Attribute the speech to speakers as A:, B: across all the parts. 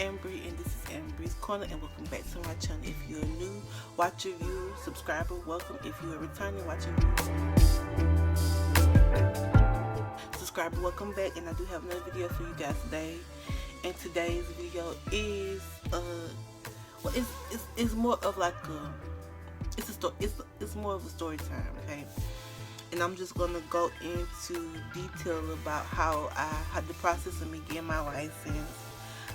A: Ambry, and this is Ambry's Corner, and welcome back to my channel. If you're new watcher, viewer, subscriber, welcome. If you're a returning watcher, viewer, subscriber, welcome back. And I do have another video for you guys today. And today's video is well, it's more of like it's more of a story time, okay? And I'm just gonna go into detail about how the process of me getting my license,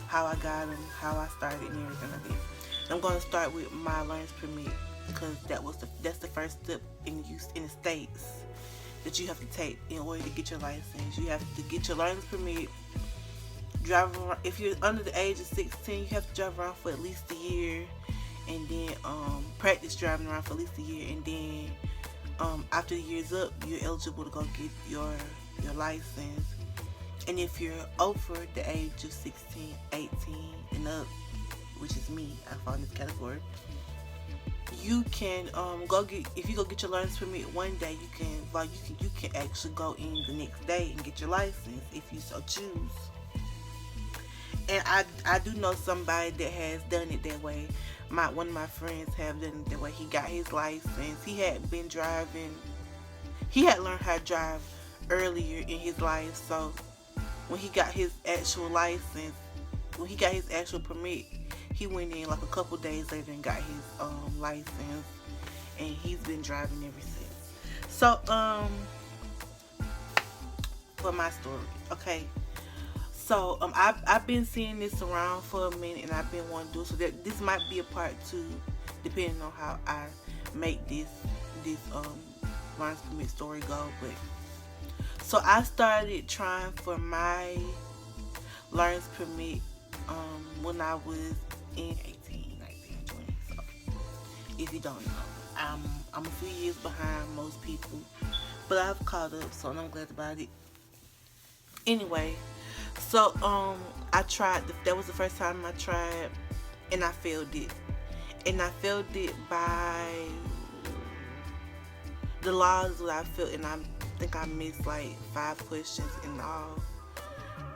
A: how I got them, how I started, and everything like that. I'm gonna start with my learner's permit because that's the first step in the states that you have to take in order to get your license. You have to get your learner's permit. Drive around. If you're under the age of 16, you have to drive around for at least a year, and then practice driving around for at least a year, and then after the year's up, you're eligible to go get your license. And if you're over the age of 16, 18 and up, which is me, I fall in this category, you can if you go get your learner's permit one day, you can actually go in the next day and get your license if you so choose. And I do know somebody that has done it that way. One of my friends have done it that way. He got his license. He had been driving. He had learned how to drive earlier in his life. So when he got his actual license, when he got his actual permit, he went in like a couple days later and got his license, and he's been driving ever since. So for my story, okay. So I've been seeing this around for a minute, and I've been wanting to do it. So that this might be a part 2, depending on how I make this learner's permit story go. But so I started trying for my learner's permit when I was in 18, 19, 20. So if you don't know, I'm a few years behind most people, but I've caught up, so I'm glad about it. Anyway. So I tried. That was the first time I tried, and I failed it. And I failed it by the laws that I failed, and I think I missed like 5 questions in all.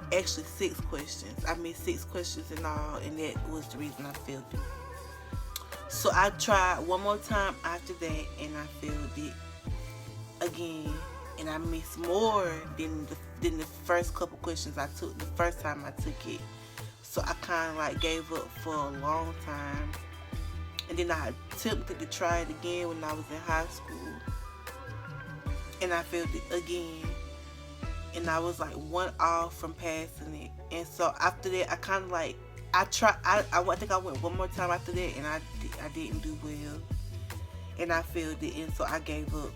A: Actually 6 questions. I missed 6 questions in all, and that was the reason I failed it. So I tried one more time after that, and I failed it again. And I missed more than the first couple questions I took the first time I took it. So I kind of like gave up for a long time. And then I attempted to try it again when I was in high school, and I failed it again. And I was like 1 off from passing it. And so after that, I kind of like I think I went one more time after that, and I didn't do well, and I failed it. And so I gave up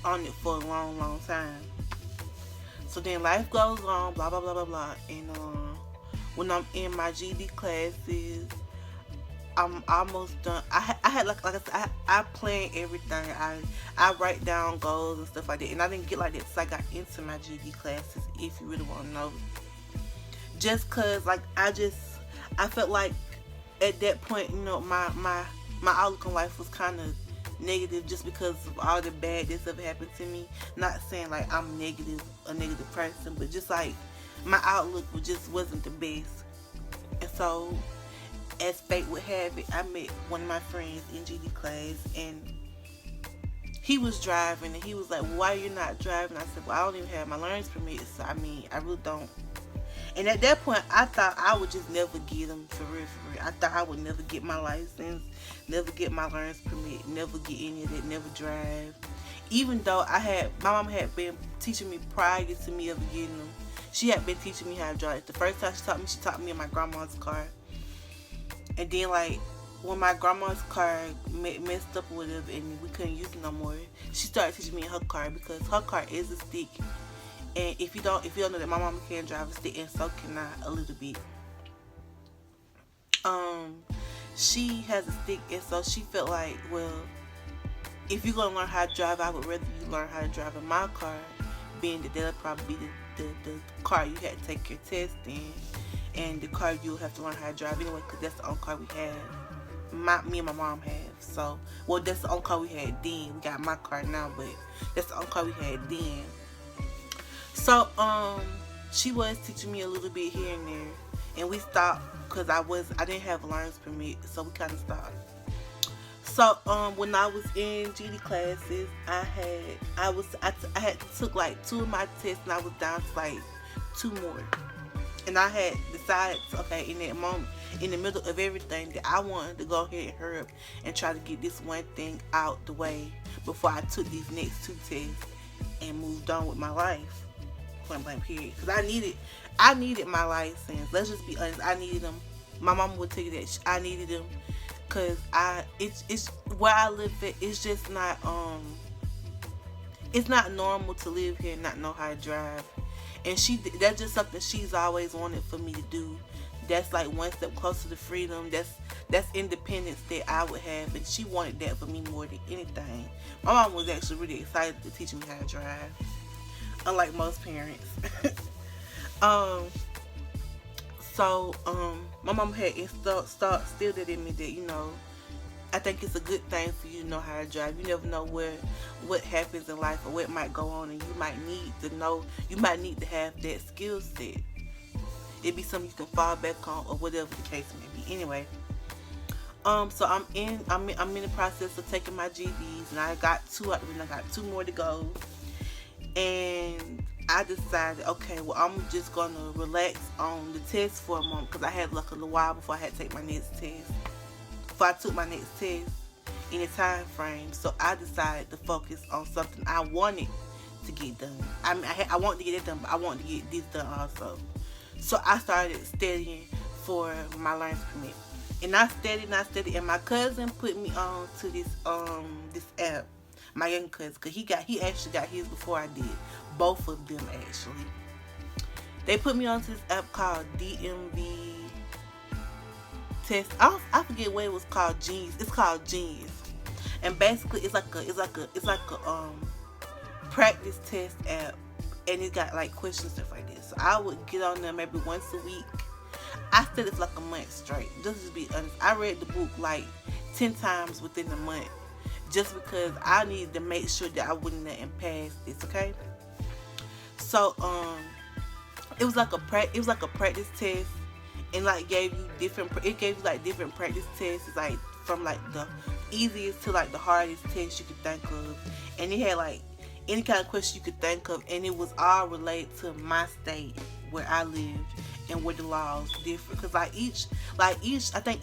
A: on it for a long time. So then life goes on, blah blah blah blah blah, and when I'm in my GED classes, I'm almost done. I had like I said, I plan everything. I write down goals and stuff like that, and I didn't get like that until I got into my GED classes, if you really want to know. Just cause like I felt like at that point, you know, my outlook on life was kind of negative, just because of all the bad that stuff happened to me. Not saying like I'm a negative person, but just like my outlook wasn't the best. And so as fate would have it, I met one of my friends in GD class, and he was driving, and he was like, why are you not driving? I said, well, I don't even have my learner's permit, so I mean, I really don't. And at that point, I thought I would just never get them, for real. I thought I would never get my license, never get my learner's permit, never get any of that, never drive. Even though my mom had been teaching me prior to me ever getting them. She had been teaching me how to drive. The first time she taught me in my grandma's car. And then like when my grandma's car messed up or whatever, and we couldn't use it no more, she started teaching me in her car, because her car is a stick. And if you don't know that, my mama can drive a stick, and so can I a little bit. She has a stick, and so she felt like, well, if you're gonna learn how to drive, I would rather you learn how to drive in my car, being that that'll probably be the car you had to take your test in, and the car you'll have to learn how to drive anyway, because that's the only car we have. Me and my mom have. So, well, that's the only car we had then. We got my car now, but that's the only car we had then. So, she was teaching me a little bit here and there. and we stopped because I didn't have a learner's permit, so we kind of stopped. So when I was in GD classes, I had took like 2 of my tests, and I was down to like 2 more. And I had decided, okay, in that moment, in the middle of everything, that I wanted to go ahead and hurry up and try to get this one thing out the way before I took these next 2 tests and moved on with my life. Point blank period. Because I needed my license. Let's just be honest. I needed them. My mama would tell you that I needed them, because it's where I live at. It's just not it's not normal to live here and not know how to drive. And that's just something she's always wanted for me to do. That's like one step closer to freedom. That's independence that I would have, and she wanted that for me more than anything. My mom was actually really excited to teach me how to drive, unlike most parents. My mom had instilled that in me that, you know, I think it's a good thing for you to know how to drive. You never know what happens in life or what might go on, and you might need to know. You might need to have that skill set. It'd be something you can fall back on, or whatever the case may be. Anyway, so I'm in the process of taking my GEDs, and I got 2 out of it. I got 2 more to go, and I decided, okay, well, I'm just gonna relax on the test for a moment, because I had like a little while before I had to take my next test. Before I took my next test in a time frame, so I decided to focus on something I wanted to get done. I mean, I wanted to get it done, but I wanted to get this done also. So I started studying for my learner's permit, and I studied, and my cousin put me on to this app. My young cousin, because he actually got his before I did. Both of them actually. They put me onto this app called DMV Test. I forget what it was called. Genius. It's called Genius, and basically it's like a practice test app, and it got like questions, stuff like this. So I would get on there maybe once a week. I studied for like a month straight. Just to be honest, I read the book like 10 times within a month, just because I needed to make sure that I wouldn't let him pass this. Okay. So it was like a practice test, and like gave you different practice tests, like from like the easiest to like the hardest test you could think of, and it had like any kind of question you could think of, and it was all related to my state where I lived and where the laws differ, because I think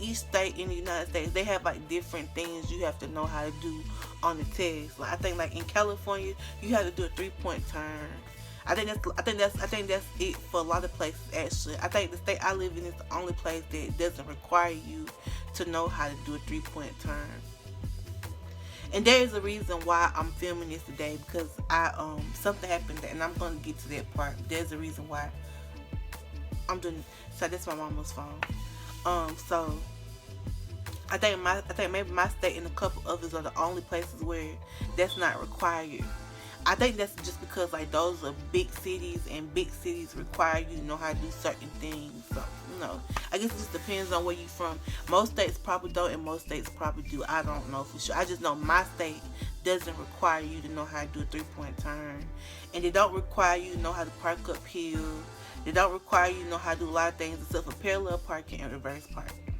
A: each state in the United States, they have like different things you have to know how to do on the test. Like I think like in California you have to do a 3-point turn. I think that's it for a lot of places actually. I think the state I live in is the only place that doesn't require you to know how to do a 3-point turn. And there is a reason why I'm filming this today, because something happened, and I'm gonna get to that part. There's a reason why I'm doing. So that's my mama's phone. So I think maybe my state and a couple others are the only places where that's not required. I think that's just because like those are big cities, and big cities require you to know how to do certain things. So, you know, I guess it just depends on where you're from. Most states probably don't, and most states probably do. I don't know for sure. I just know my state doesn't require you to know how to do a 3-point turn, and they don't require you to know how to park uphill. They don't require you to know how to do a lot of things except for parallel parking and reverse parking.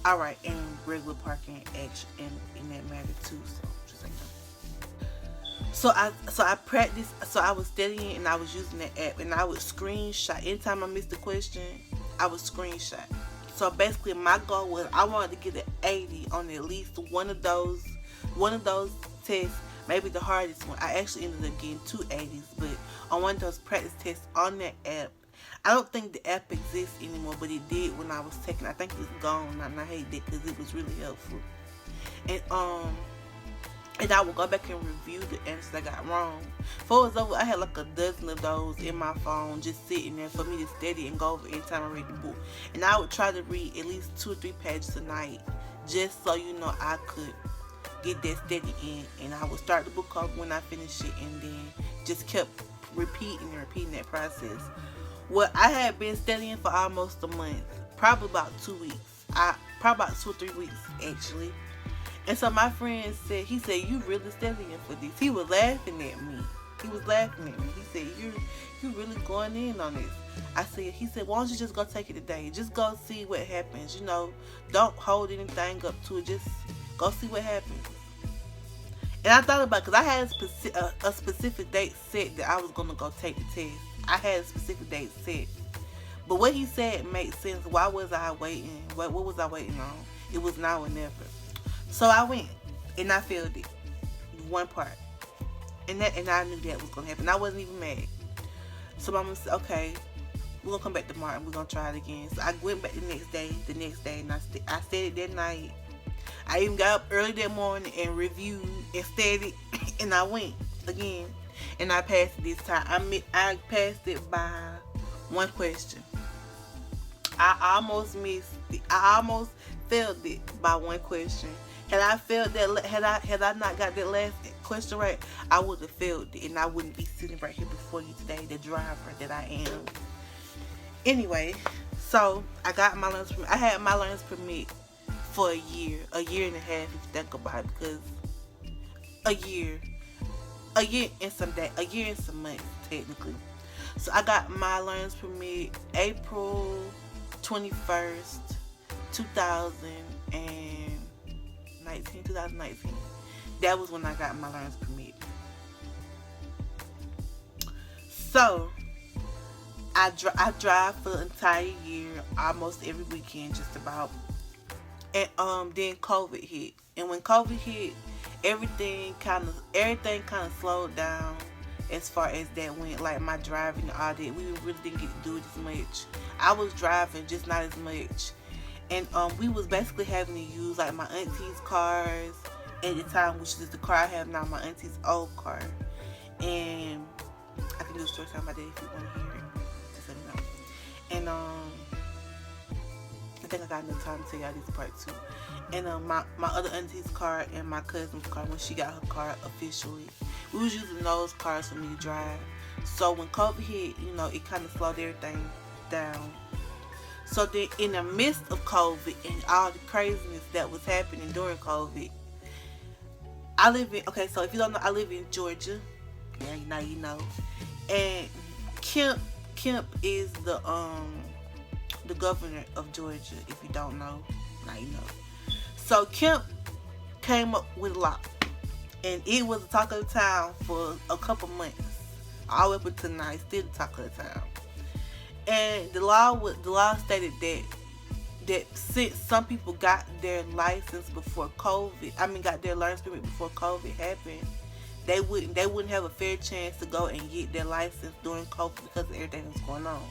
A: Alright, and regular parking actually in that matter too. So just like that. So I practiced. So I was studying, and I was using that app, and I would screenshot. Anytime I missed a question, I would screenshot. So basically my goal was I wanted to get an 80 on at least one of those tests, maybe the hardest one. I actually ended up getting 2 80s, but on one of those practice tests on that app. I don't think the app exists anymore, but it did when I was taking. I think it's gone, and I hate that because it was really helpful. And I will go back and review the answers I got wrong. Before it was over, I had like a dozen of those in my phone just sitting there for me to study and go over anytime I read the book. And I would try to read at least 2 or 3 pages a night, just so you know I could get that study in. And I would start the book off when I finished it, and then just kept repeating that process. Well, I had been studying for almost a month, probably about 2 weeks. Probably about 2 or 3 weeks actually. And so my friend said, he said, "You really studying for this?" He was laughing at me. He was laughing at me. He said, "You're really going in on this." He said, "Why don't you just go take it today? Just go see what happens. Don't hold anything up to it. Just go see what happens." And I thought about it because I had a specific date set that I was gonna go take the test. I had a specific date set, but what he said made sense. Why was I waiting? What was I waiting on? It was now or never. So I went and I failed it, one part, and I knew that was gonna happen. I wasn't even mad. So Mama said, "Okay, we're gonna come back tomorrow and we're gonna try it again." So I went back the next day, and I said it that night. I even got up early that morning and reviewed and studied, and I went again, and I passed it this time. I passed it by one question. I almost missed it. I almost failed it by one question. Had I failed that, had I not got that last question right, I would have failed it, and I wouldn't be sitting right here before you today, the driver that I am. Anyway, so I got my learner's permit. I had my learner's permit for a year and a half, if you think about it, because a year and some months technically. So I got my learner's permit April 21st, 2019. That was when I got my learner's permit. So I drive for the entire year, almost every weekend, just about. And then COVID hit, and when COVID hit, everything kind of slowed down as far as that went. Like my driving and all that, we really didn't get to do it as much. I was driving, just not as much, and we was basically having to use like my auntie's cars at the time, which is the car I have now, my auntie's old car. And I can do a story time about that if you want to hear it. Just let me know. And I think I got enough time to tell y'all this part too. And my other auntie's car and my cousin's car, when she got her car officially, we was using those cars for me to drive. So when COVID hit, it kind of slowed everything down. So then in the midst of COVID and all the craziness that was happening during COVID, so if you don't know, I live in Georgia. Yeah, now you know. And Kemp is the governor of Georgia. If you don't know, now you know. So Kemp came up with a law, and it was the talk of the town for a couple months, all the way up until now. It's still the talk of the town. And the law stated that since some people got their license before COVID, got their learner's permit before COVID happened, they wouldn't have a fair chance to go and get their license during COVID because of everything that's going on.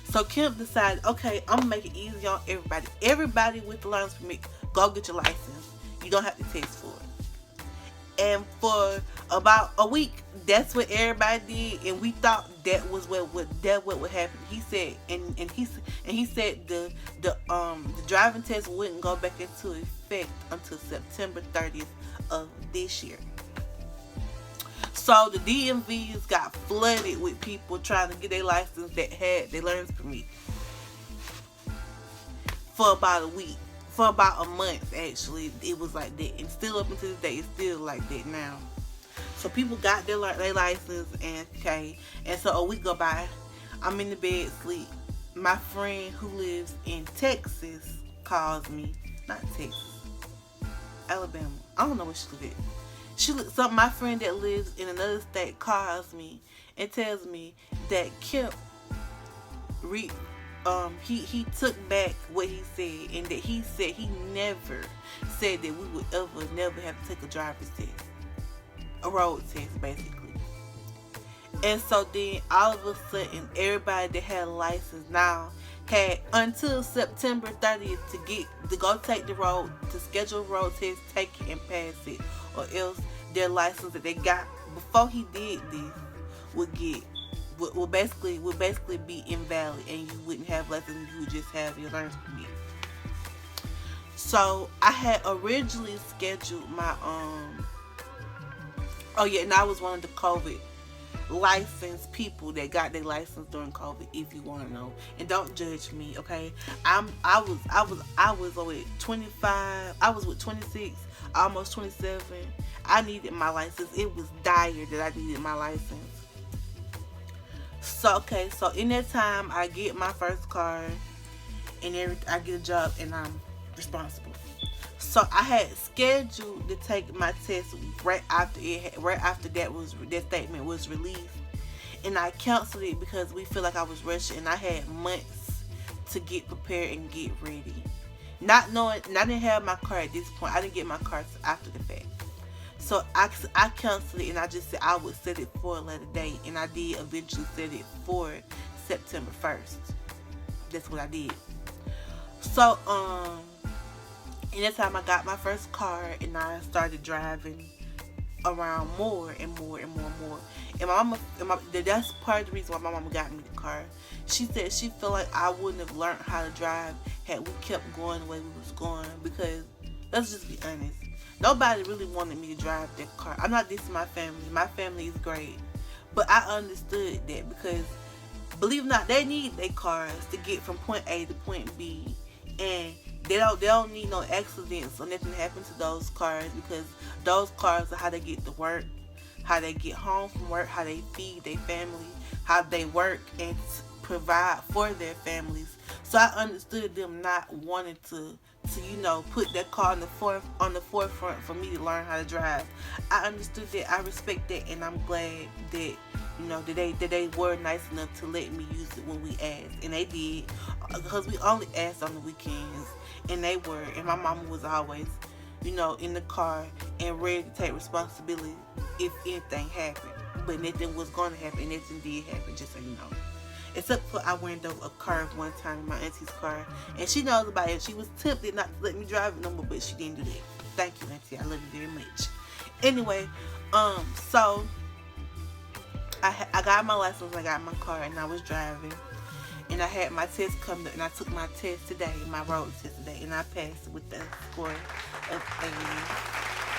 A: So Kemp decided, okay, I'm gonna make it easy on everybody. Everybody with the learner's permit, go get your license. You don't have to test for it. And for about a week, that's what everybody did, and we thought that was what would happen. He said, and he said the driving test wouldn't go back into effect until September 30th of this year. So the DMVs got flooded with people trying to get their license that had their learner's permit for about a week. For about a month, actually, it was like that, and still up until this day, it's still like that now. So people got their license, and so a week go by, I'm in the bed asleep. My friend who lives in Texas calls me, not Texas, Alabama. I don't know where she lives at. My friend that lives in another state calls me and tells me that Kemp he took back what he said, and that he said he never said that we would never have to take a driver's test, a road test basically. And so then all of a sudden, everybody that had a license now had until September 30th to go take the road, to schedule a road test, take it and pass it, or else their license that they got before he did this would basically be invalid, and you wouldn't have license. You would just have your learner's permit. So I had originally scheduled my and I was one of the COVID licensed people that got their license during COVID, if you want to know. And don't judge me, okay? I was with 25. I was with 26 almost 27. I needed my license. It was dire that I needed my license. So okay, so in that time I get my first car and I get a job and I'm responsible. So I had scheduled to take my test right after that statement was released, and I canceled it because we feel like I was rushing and I had months to get prepared and get ready. Not knowing, and I didn't have my car at this point. I didn't get my car after the fact. So I canceled it and I just said I would set it for a later date, and I did eventually set it for September 1st. That's what I did. So in that time I got my first car and I started driving around more and more and more and more. And my mama, that's part of the reason why my mama got me the car. She said she felt like I wouldn't have learned how to drive had we kept going the way we was going, because let's just be honest, nobody really wanted me to drive that car. I'm not dissing my family. My family is great. But I understood that because, believe it or not, they need their cars to get from point A to point B. And they don't need no accidents or nothing to happen to those cars, because those cars are how they get to work, how they get home from work, how they feed their family, how they work and provide for their families. So I understood them not wanting to put that car on the forefront for me to learn how to drive. I understood that. I respect that, and I'm glad that that they were nice enough to let me use it when we asked, and they did, because we only asked on the weekends, and they were, and my mama was always, in the car and ready to take responsibility if anything happened. But nothing was going to happen, and nothing did happen, just so you know. Except for I went over a curve one time in my auntie's car, and she knows about it. She was tempted not to let me drive it no more, but she didn't do that. Thank you, auntie. I love you very much. Anyway, so I got my license, I got my car, and I was driving, and I had my test come up, and I took my test today, my road test today, and I passed with the score of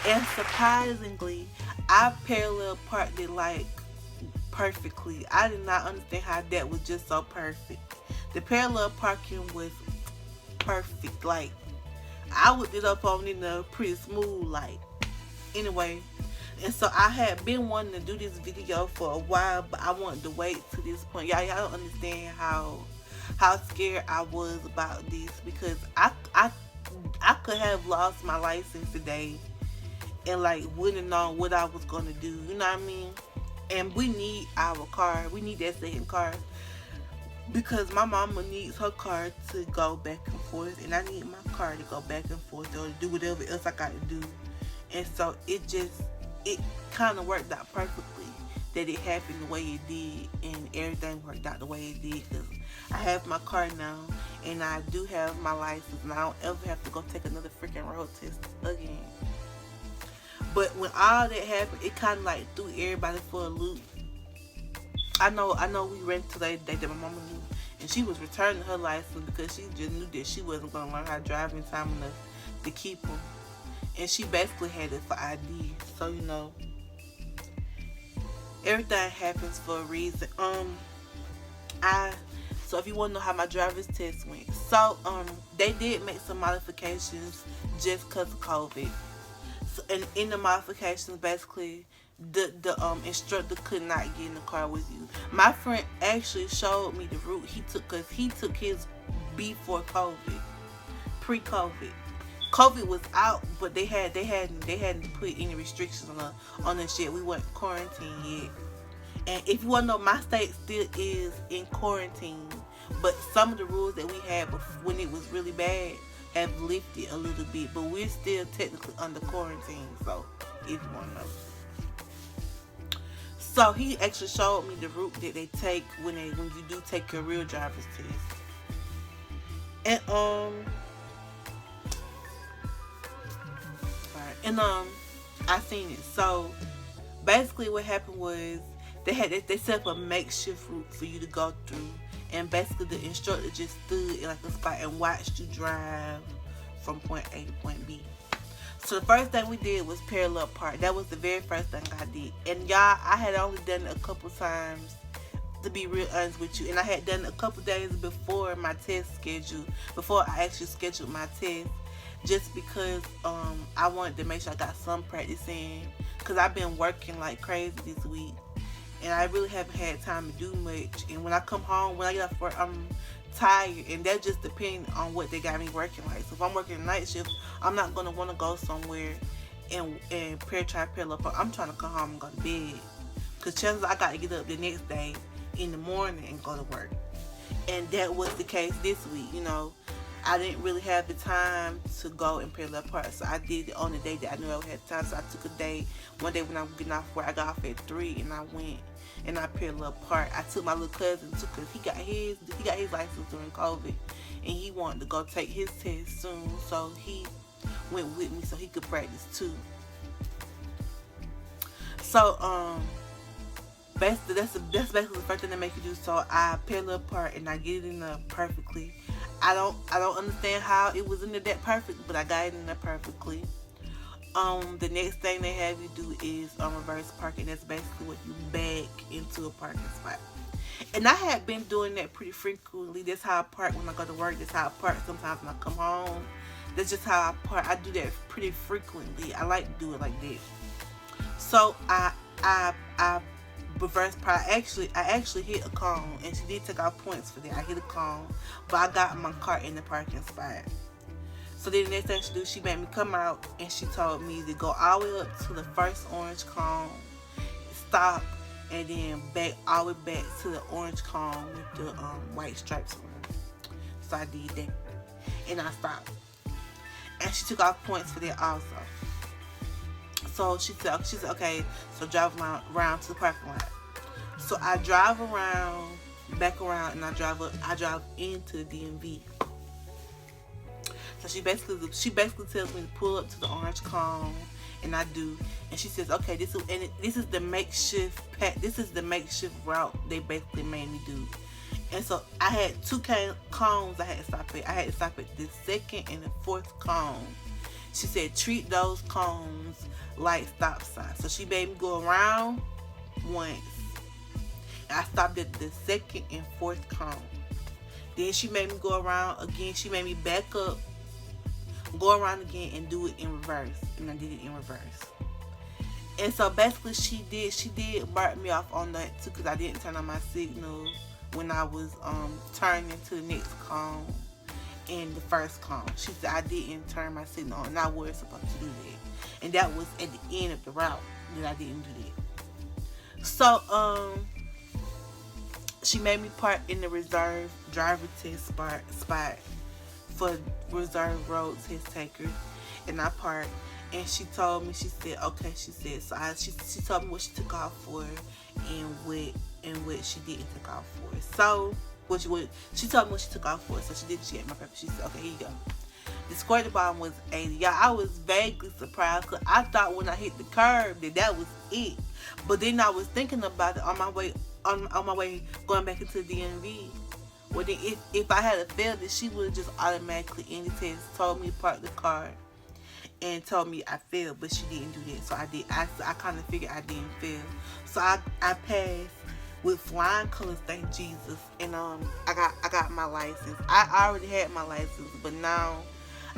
A: 80. And surprisingly, I parallel parked it like perfectly. I did not understand how that was just so perfect. The parallel parking was perfect. Like, I would it up on in a pretty smooth, like. Anyway, and so I had been wanting to do this video for a while, but I wanted to wait to this point. Y'all don't understand how scared I was about this, because I could have lost my license today and like wouldn't have known what I was gonna do. You know what I mean? And we need our car. We need that second car, because my mama needs her car to go back and forth, and I need my car to go back and forth or do whatever else I got to do. And so it kind of worked out perfectly that it happened the way it did, and everything worked out the way it did, because I have my car now, and I do have my license, and I don't ever have to go take another freaking road test again. But when all that happened, it kind of like threw everybody for a loop. I know we ran to that day that my mama knew, and she was returning her license because she just knew that she wasn't going to learn how to drive in time enough to keep them. And she basically had it for ID. So, everything happens for a reason. So if you want to know how my driver's test went. So, they did make some modifications just because of COVID. So, and in the modifications, basically, the instructor could not get in the car with you. My friend actually showed me the route he took, because he took his before COVID, pre-COVID. COVID was out, but they hadn't put any restrictions on the shit. We weren't quarantined yet. And if you want to know, my state still is in quarantine, but some of the rules that we had when it was really bad have lifted a little bit, but we're still technically under quarantine. So if you want to know. So he actually showed me the route that they take when you do take your real driver's test. And I seen it. So basically what happened was they set up a makeshift route for you to go through, and basically the instructor just stood in like a spot and watched you drive from point A to point B. So the first thing we did was parallel park. That was the very first thing I did. And y'all, I had only done it a couple times, to be real honest with you. And I had done it a couple days before my test schedule, before I actually scheduled my test. just because I wanted to make sure I got some practice in, because I've been working like crazy this week, and I really haven't had time to do much. And when I come home, when I get off work, I'm tired, and that just depends on what they got me working like. So if I'm working a night shift, I'm not gonna want to go somewhere and try to pair up. I'm trying to come home and go to bed, because chances I got to get up the next day in the morning and go to work. And that was the case this week. I didn't really have the time to go and parallel park, so I did it on the day that I knew I had time. So I took a day, one day when I was getting off work, I got off at 3, and I went and I parallel park. I took my little cousin too, because he got his license during COVID, and he wanted to go take his test soon, so he went with me so he could practice too. So basically that's basically the first thing they make you do. So I parallel park and I get it in there perfectly. I don't understand how it was in there that perfect, but I got it in there perfectly. The next thing they have you do is reverse parking. That's basically what you back into a parking spot. And I had been doing that pretty frequently. That's how I park when I go to work. That's how I park sometimes when I come home. That's just how I park. I do that pretty frequently. I like to do it like that. So I reverse park. I actually hit a cone, and she did take off points for that. I hit a cone, but I got my car in the parking spot. So then the next thing she do, she made me come out, and she told me to go all the way up to the first orange cone, stop, and then back all the way back to the orange cone with the white stripes around. So I did that, and I stopped. And she took off points for that also. So she said, okay, so drive around to the parking lot. So I drive around, back around, and I drive into the DMV. So she basically tells me to pull up to the orange cone, and I do. And she says, okay, this is the makeshift route they basically made me do. And so I had 2 cones I had to stop at. I had to stop at the 2nd and the 4th cone. She said, treat those cones like stop signs. So she made me go around once. And I stopped at the 2nd and 4th cone. Then she made me go around again. She made me back up, go around again, and do it in reverse. And I did it in reverse. And so basically she did mark me off on that too, because I didn't turn on my signal when I was turning to the next cone and the first cone. She said I didn't turn my signal on, and I was supposed to do that. And that was at the end of the route that I didn't do that. So she made me park in the reserve driver test spot for reserve road test takers, and I parked. And she told me, she said, okay, she said, so she told me what she took off for and what she didn't take off for. So she told me what she took off for, so she had my paper. She said, okay, here you go. The score at the bottom was 80. Y'all, I was vaguely surprised, because I thought when I hit the curb that was it. But then I was thinking about it on my way going back into the DMV. Well, then if I had failed it, she would have just automatically in the test told me to park the car and told me I failed, but she didn't do that. So I did. I kind of figured I didn't fail. So I passed with flying colors, thank Jesus. And I got my license. I already had my license, but now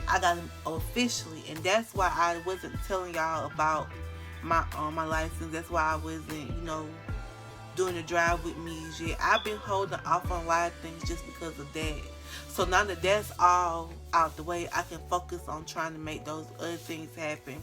A: I got it officially, and that's why I wasn't telling y'all about my license. That's why I wasn't, doing the drive with me yet. I've been holding off on a lot of things just because of that. So now that that's all out the way, I can focus on trying to make those other things happen.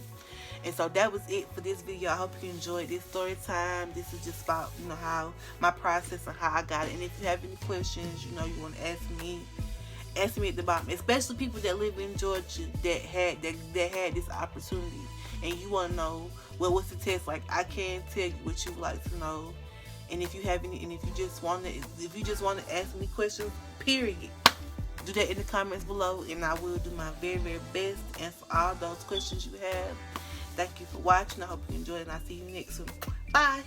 A: And so that was it for this video. I hope you enjoyed this story time. This is just about, how my process and how I got it. And if you have any questions, you want to ask me at the bottom. Especially people that live in Georgia that had this opportunity, and you want to know, well, what's the test like? I can tell you what you would like to know. And if you have any, and if you just want to ask me questions, period, do that in the comments below, and I will do my very, very best to answer all those questions you have. Thank you for watching. I hope you enjoyed, and I'll see you next one. Bye.